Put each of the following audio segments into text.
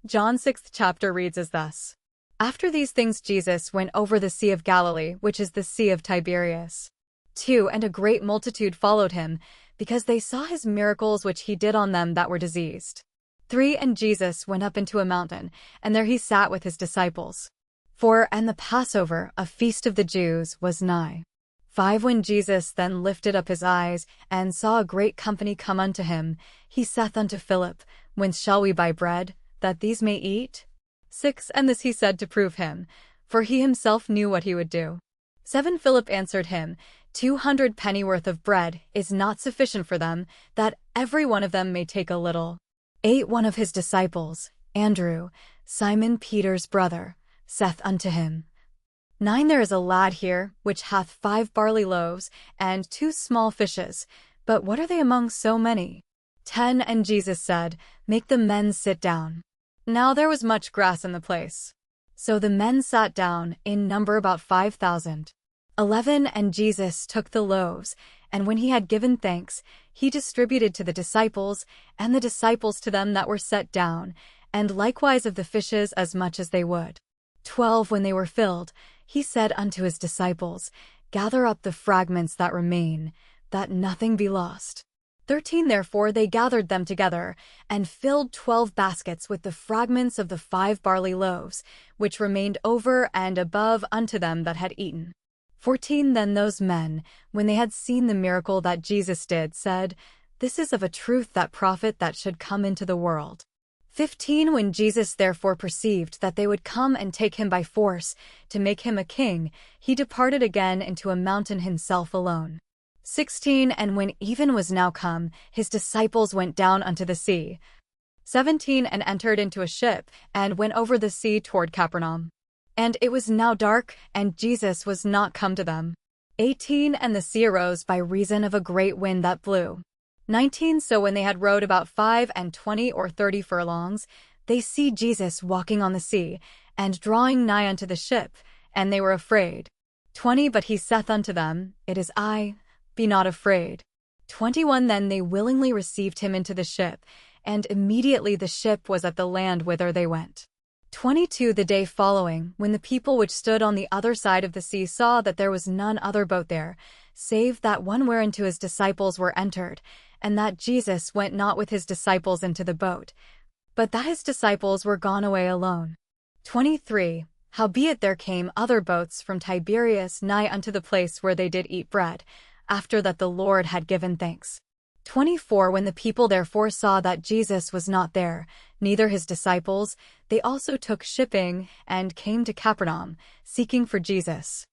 John 6th chapter reads as thus. After these things Jesus went over the Sea of Galilee, which is the Sea of Tiberias. 2. And a great multitude followed him, because they saw his miracles which he did on them that were diseased. 3. And Jesus went up into a mountain, and there he sat with his disciples. 4. And the Passover, a feast of the Jews, was nigh. 5. When Jesus then lifted up his eyes, and saw a great company come unto him, he saith unto Philip, Whence shall we buy bread, that these may eat? 6. And this he said to prove him, for he himself knew what he would do. 7. Philip answered him, 200 pennyworth of bread is not sufficient for them, that every one of them may take a little. 8. One of his disciples, Andrew, Simon Peter's brother, saith unto him, 9. There is a lad here, which hath 5 barley loaves, and 2 small fishes, but what are they among so many? 10. And Jesus said, Make the men sit down. Now there was much grass in the place. So the men sat down, in number about 5,000. 11. And Jesus took the loaves, and when he had given thanks, he distributed to the disciples, and the disciples to them that were set down, and likewise of the fishes as much as they would. 12. When they were filled, he said unto his disciples, Gather up the fragments that remain, that nothing be lost. 13. Therefore they gathered them together, and filled 12 baskets with the fragments of the 5 barley loaves, which remained over and above unto them that had eaten. 14. Then those men, when they had seen the miracle that Jesus did, said, This is of a truth that prophet that should come into the world. 15. When Jesus therefore perceived that they would come and take him by force, to make him a king, he departed again into a mountain himself alone. 16. And when even was now come, his disciples went down unto the sea. 17. And entered into a ship, and went over the sea toward Capernaum. And it was now dark, and Jesus was not come to them. 18. And the sea arose by reason of a great wind that blew. 19. So when they had rowed about 25 or 30 furlongs, they see Jesus walking on the sea, and drawing nigh unto the ship, and they were afraid. 20. But he saith unto them, It is I, be not afraid. 21. Then they willingly received him into the ship, and immediately the ship was at the land whither they went. 22. The day following, when the people which stood on the other side of the sea saw that there was none other boat there, save that one whereinto his disciples were entered, and that Jesus went not with his disciples into the boat, but that his disciples were gone away alone. 23. Howbeit there came other boats from Tiberias nigh unto the place where they did eat bread, after that the Lord had given thanks. 24. When the people therefore saw that Jesus was not there, neither his disciples, they also took shipping, and came to Capernaum, seeking for Jesus.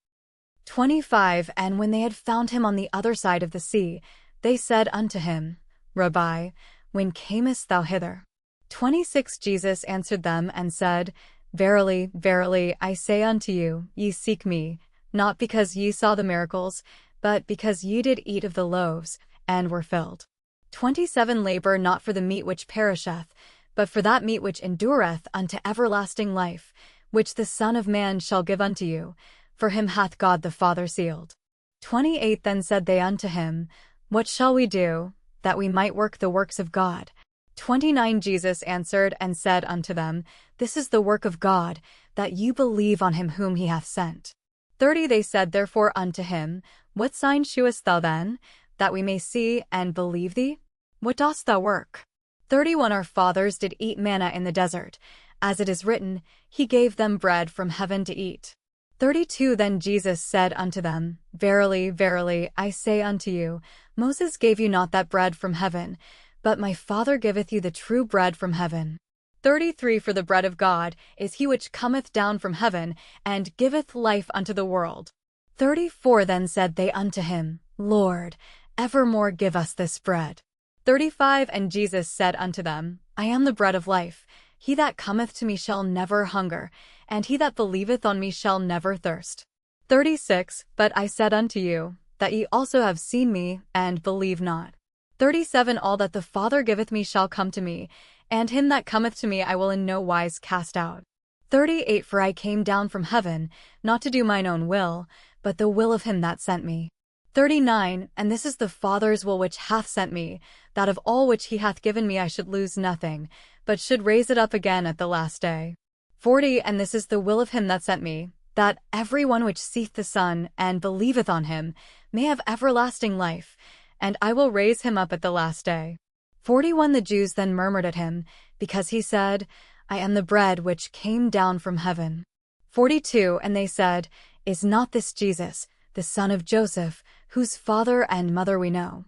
25. And when they had found him on the other side of the sea, they said unto him, Rabbi, when camest thou hither? 26. Jesus answered them and said, Verily, verily, I say unto you, ye seek me, not because ye saw the miracles, but because ye did eat of the loaves, and were filled. 27. Labor not for the meat which perisheth, but for that meat which endureth unto everlasting life, which the Son of Man shall give unto you, for him hath God the Father sealed. 28. Then said they unto him, What shall we do, that we might work the works of God? 29. Jesus answered and said unto them, This is the work of God, that you believe on him whom he hath sent. 30. They said therefore unto him, What sign shewest thou then, that we may see and believe thee? What dost thou work? 31. Our fathers did eat manna in the desert, as it is written, He gave them bread from heaven to eat. 32. Then Jesus said unto them, Verily, verily, I say unto you, Moses gave you not that bread from heaven, but my Father giveth you the true bread from heaven. 33. For the bread of God is he which cometh down from heaven, and giveth life unto the world. 34. Then said they unto him, Lord, evermore give us this bread. 35. And Jesus said unto them, I am the bread of life. He that cometh to me shall never hunger, and he that believeth on me shall never thirst. 36. But I said unto you, that ye also have seen me, and believe not. 37. All that the Father giveth me shall come to me, and him that cometh to me I will in no wise cast out. 38. For I came down from heaven, not to do mine own will, but the will of him that sent me. 39. And this is the Father's will which hath sent me, that of all which he hath given me I should lose nothing, but should raise it up again at the last day. 40. And this is the will of him that sent me, that every one which seeth the Son, and believeth on him, may have everlasting life, and I will raise him up at the last day. 41. The Jews then murmured at him, because he said, I am the bread which came down from heaven. 42. And they said, Is not this Jesus, the son of Joseph, whose father and mother we know?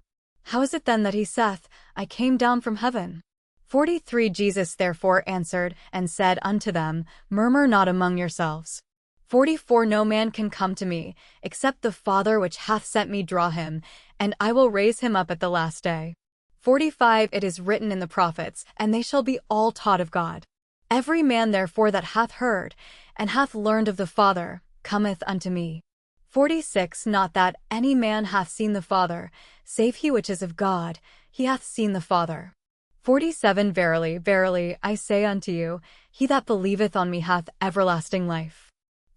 How is it then that he saith, I came down from heaven? 43. Jesus therefore answered and said unto them, Murmur not among yourselves. 44. No man can come to me, except the Father which hath sent me draw him, and I will raise him up at the last day. 45. It is written in the prophets, and they shall be all taught of God. Every man therefore that hath heard, and hath learned of the Father, cometh unto me. 46. Not that any man hath seen the Father, save he which is of God, he hath seen the Father. 47. Verily, verily, I say unto you, he that believeth on me hath everlasting life.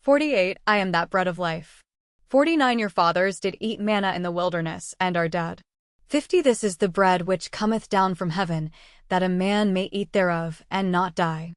48. I am that bread of life. 49. Your fathers did eat manna in the wilderness, and are dead. 50. This is the bread which cometh down from heaven, that a man may eat thereof, and not die.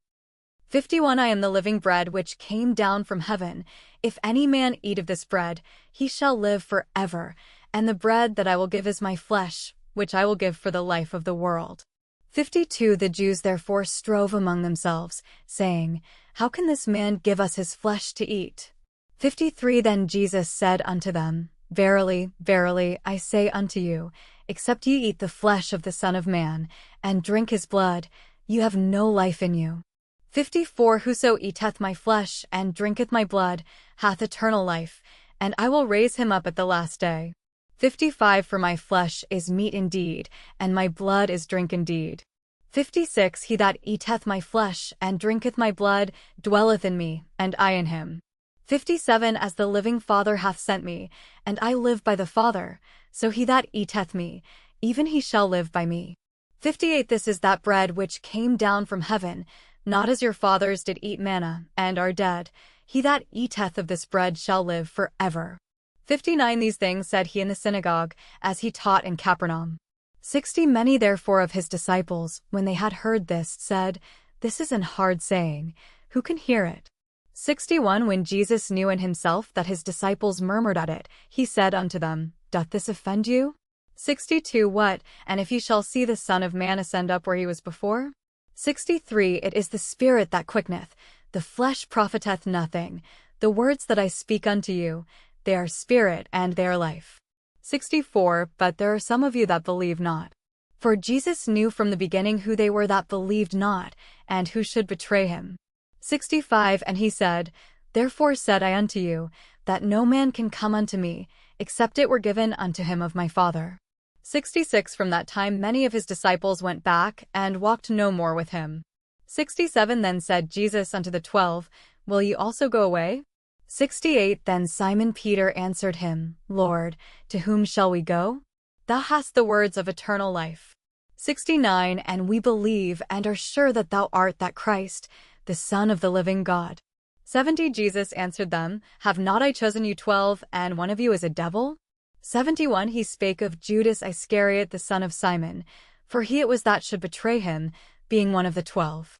51. I am the living bread which came down from heaven. If any man eat of this bread, he shall live for ever, and the bread that I will give is my flesh, which I will give for the life of the world. 52. The Jews therefore strove among themselves, saying, How can this man give us his flesh to eat? 53. Then Jesus said unto them, Verily, verily, I say unto you, except ye eat the flesh of the Son of Man, and drink his blood, you have no life in you. 54. Whoso eateth my flesh, and drinketh my blood, hath eternal life, and I will raise him up at the last day. 55. For my flesh is meat indeed, and my blood is drink indeed. 56. He that eateth my flesh, and drinketh my blood, dwelleth in me, and I in him. 57. As the living Father hath sent me, and I live by the Father, so he that eateth me, even he shall live by me. 58. This is that bread which came down from heaven, not as your fathers did eat manna, and are dead. He that eateth of this bread shall live for ever. 59. These things said he in the synagogue, as he taught in Capernaum. 60. Many therefore of his disciples, when they had heard this, said, This is an hard saying, who can hear it? 61. When Jesus knew in himself that his disciples murmured at it, he said unto them, Doth this offend you? 62. What, and if ye shall see the Son of Man ascend up where he was before? 63. It is the Spirit that quickeneth, the flesh profiteth nothing. The words that I speak unto you, they are spirit and they are life. 64. But there are some of you that believe not. For Jesus knew from the beginning who they were that believed not, and who should betray him. 65. And he said, Therefore said I unto you, that no man can come unto me, except it were given unto him of my Father. 66. From that time many of his disciples went back, and walked no more with him. 67. Then said Jesus unto the 12, Will ye also go away? 68. Then Simon Peter answered him, Lord, to whom shall we go? Thou hast the words of eternal life. 69. And we believe and are sure that thou art that Christ, the Son of the living God. 70. Jesus answered them, Have not I chosen you 12, and one of you is a devil? 71. He spake of Judas Iscariot the son of Simon, for he it was that should betray him, being one of the 12.